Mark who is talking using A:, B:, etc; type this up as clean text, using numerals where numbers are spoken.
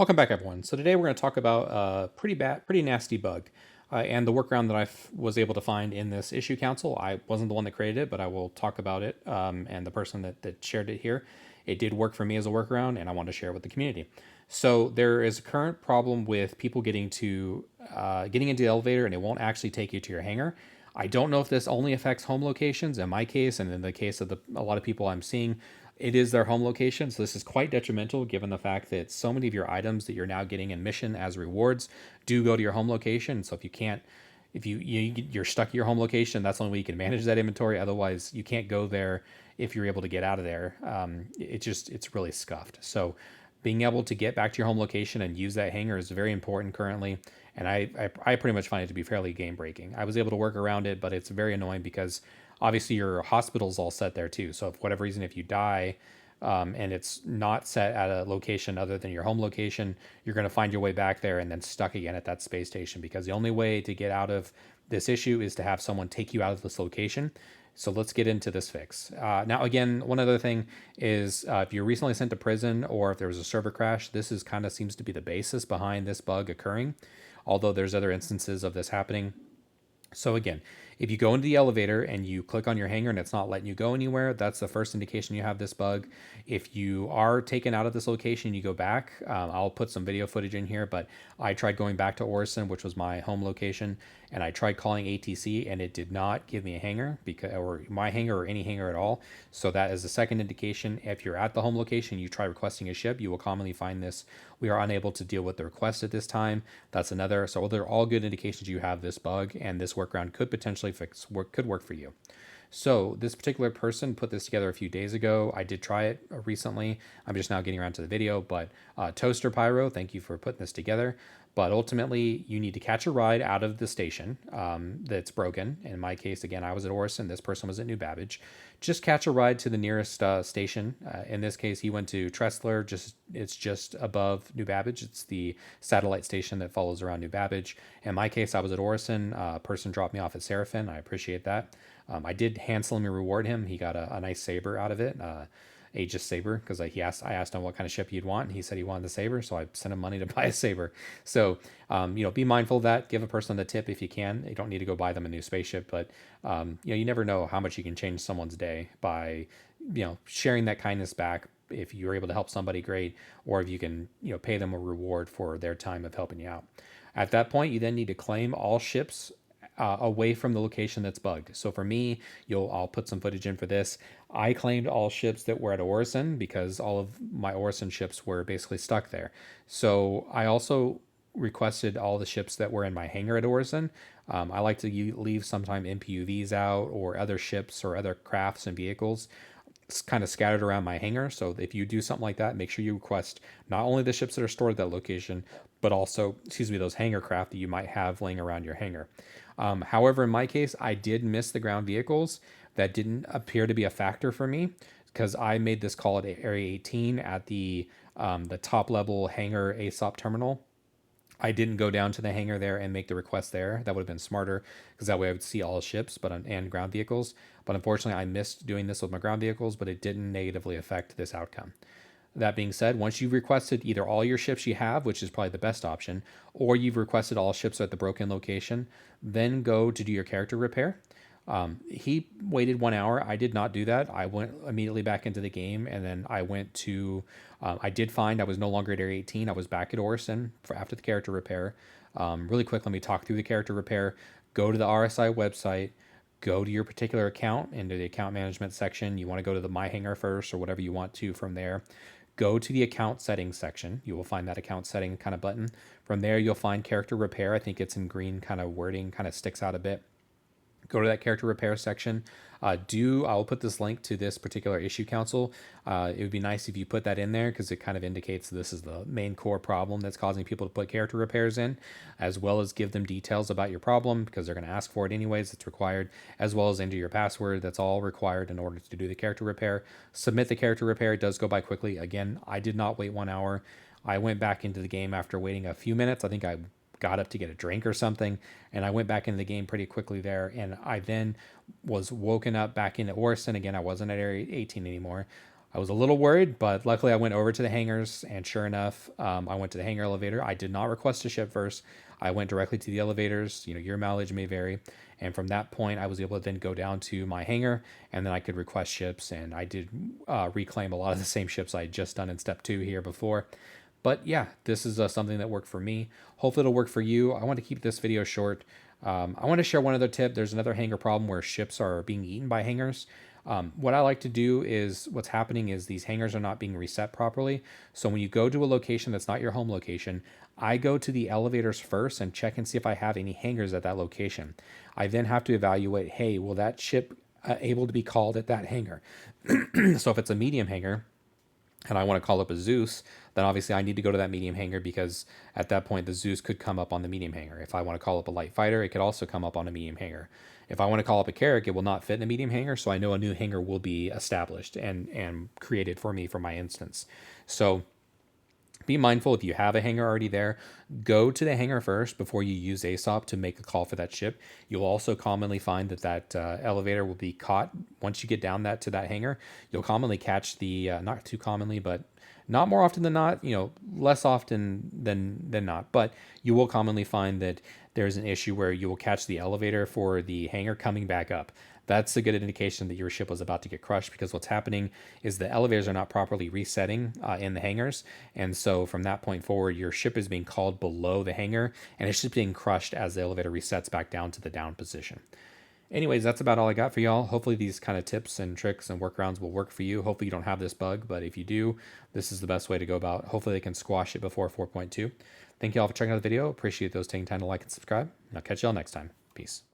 A: Welcome back, everyone. So today we're going to talk about a pretty nasty bug, and the workaround that was able to find in this issue council. I wasn't the one that created it, but I will talk about it, and the person that shared it here. It did work for me as a workaround, and I want to share it with the community. So there is a current problem with people getting into the elevator, and it won't actually take you to your hangar. I don't know if this only affects home locations. In my case, and in the case of a lot of people I'm seeing, it is their home location. So this is quite detrimental given the fact that so many of your items that you're now getting in mission as rewards do go to your home location. So if you can't, if you're stuck at your home location, that's the only way you can manage that inventory. Otherwise, you can't go there if you're able to get out of there. It's really scuffed. So being able to get back to your home location and use that hangar is very important currently. And I pretty much find it to be fairly game breaking. I was able to work around it, but it's very annoying because obviously your hospital's all set there too. So if for whatever reason, if you die, and it's not set at a location other than your home location, you're going to find your way back there and then stuck again at that space station, because the only way to get out of this issue is to have someone take you out of this location. So let's get into this fix. Now, again, one other thing is if you're recently sent to prison or if there was a server crash, this is kind of seems to be the basis behind this bug occurring, although there's other instances of this happening. So again, if you go into the elevator and you click on your hangar and it's not letting you go anywhere, that's the first indication you have this bug. If you are taken out of this location, you go back. I'll put some video footage in here, but I tried going back to Orison, which was my home location, and I tried calling ATC and it did not give me a hangar or my hangar or any hangar at all. So that is the second indication. If you're at the home location, you try requesting a ship, you will commonly find this. We are unable to deal with the request at this time. That's another. So they're all good indications you have this bug, and this workaround could potentially could work for you. So this particular person put this together a few days ago. I did try it recently. I'm just now getting around to the video, but Toaster Pyro, thank you for putting this together. But ultimately, you need to catch a ride out of the station that's broken. In my case, again, I was at Orison. This person was at New Babbage. Just catch a ride to the nearest station. In this case, he went to Tressler. It's just above New Babbage. It's the satellite station that follows around New Babbage. In my case, I was at Orison. A person dropped me off at Seraphim. I appreciate that. I did handsomely reward him. He got a nice saber out of it, Aegis saber, because I asked him what kind of ship he'd want, and he said he wanted the saber, so I sent him money to buy a saber. So be mindful of that. Give a person the tip if you can. You don't need to go buy them a new spaceship, but you never know how much you can change someone's day by sharing that kindness back. If you're able to help somebody, great, or if you can pay them a reward for their time of helping you out. At that point, you then need to claim all ships away from the location that's bugged. So for me, I'll put some footage in for this. I claimed all ships that were at Orison because all of my Orison ships were basically stuck there. So I also requested all the ships that were in my hangar at Orison. I like to leave sometime MPUVs out or other ships or other crafts and vehicles kind of scattered around my hangar. So if you do something like that, make sure you request not only the ships that are stored at that location, but also, those hangar craft that you might have laying around your hangar. However, in my case, I did miss the ground vehicles. That didn't appear to be a factor for me because I made this call at Area 18 at the top level hangar ASOP terminal. I didn't go down to the hangar there and make the request there. That would have been smarter because that way I would see all ships and ground vehicles. But unfortunately, I missed doing this with my ground vehicles, but it didn't negatively affect this outcome. That being said, once you've requested either all your ships you have, which is probably the best option, or you've requested all ships at the broken location, then go to do your character repair. He waited 1 hour. I did not do that. I went immediately back into the game, and then I went to. I did find I was no longer at Area 18. I was back at Orison after the character repair. Really quick, let me talk through the character repair. Go to the RSI website. Go to your particular account into the account management section. You want to go to the My Hangar first, or whatever you want to from there. Go to the account settings section. You will find that account setting kind of button. From there, you'll find character repair. I think it's in green kind of wording, kind of sticks out a bit. Go to that character repair section. I'll put this link to this particular issue council. It would be nice if you put that in there because it kind of indicates this is the main core problem that's causing people to put character repairs in, as well as give them details about your problem because they're going to ask for it anyways. It's required, as well as enter your password. That's all required in order to do the character repair. Submit the character repair. It does go by quickly. Again, I did not wait 1 hour. I went back into the game after waiting a few minutes. I think I got up to get a drink or something, and I went back into the game pretty quickly there, and I then was woken up back into Orison again. I wasn't at Area 18 anymore. I was a little worried, but luckily I went over to the hangars, and sure enough, I went to the hangar elevator. I did not request to ship first. I went directly to the elevators. You know, your mileage may vary, and from that point, I was able to then go down to my hangar, and then I could request ships, and I did reclaim a lot of the same ships I had just done in step 2 here before. But yeah, this is something that worked for me. Hopefully it'll work for you. I want to keep this video short. I want to share one other tip. There's another hangar problem where ships are being eaten by hangars. What I like to do is what's happening is these hangars are not being reset properly. So when you go to a location that's not your home location, I go to the elevators first and check and see if I have any hangars at that location. I then have to evaluate, hey, will that ship able to be called at that hangar? So if it's a medium hangar, and I want to call up a Zeus, then obviously I need to go to that medium hangar, because at that point the Zeus could come up on the medium hangar. If I want to call up a light fighter, it could also come up on a medium hangar. If I want to call up a Carrack, it will not fit in a medium hangar, so I know a new hangar will be established and created for me for my instance. So be mindful, if you have a hangar already there, go to the hangar first before you use ASOP to make a call for that ship. You'll also commonly find that elevator will be caught once you get down to that hangar. You'll commonly catch the, not too commonly, but not more often than not, less often than not, but you will commonly find that there's an issue where you will catch the elevator for the hangar coming back up. That's a good indication that your ship was about to get crushed, because what's happening is the elevators are not properly resetting in the hangars. And so from that point forward, your ship is being called below the hangar, and it's just being crushed as the elevator resets back down to the down position. Anyways, that's about all I got for y'all. Hopefully these kind of tips and tricks and workarounds will work for you. Hopefully you don't have this bug, but if you do, this is the best way to go about. Hopefully they can squash it before 4.2. Thank you all for checking out the video. Appreciate those taking time to like and subscribe. And I'll catch y'all next time. Peace.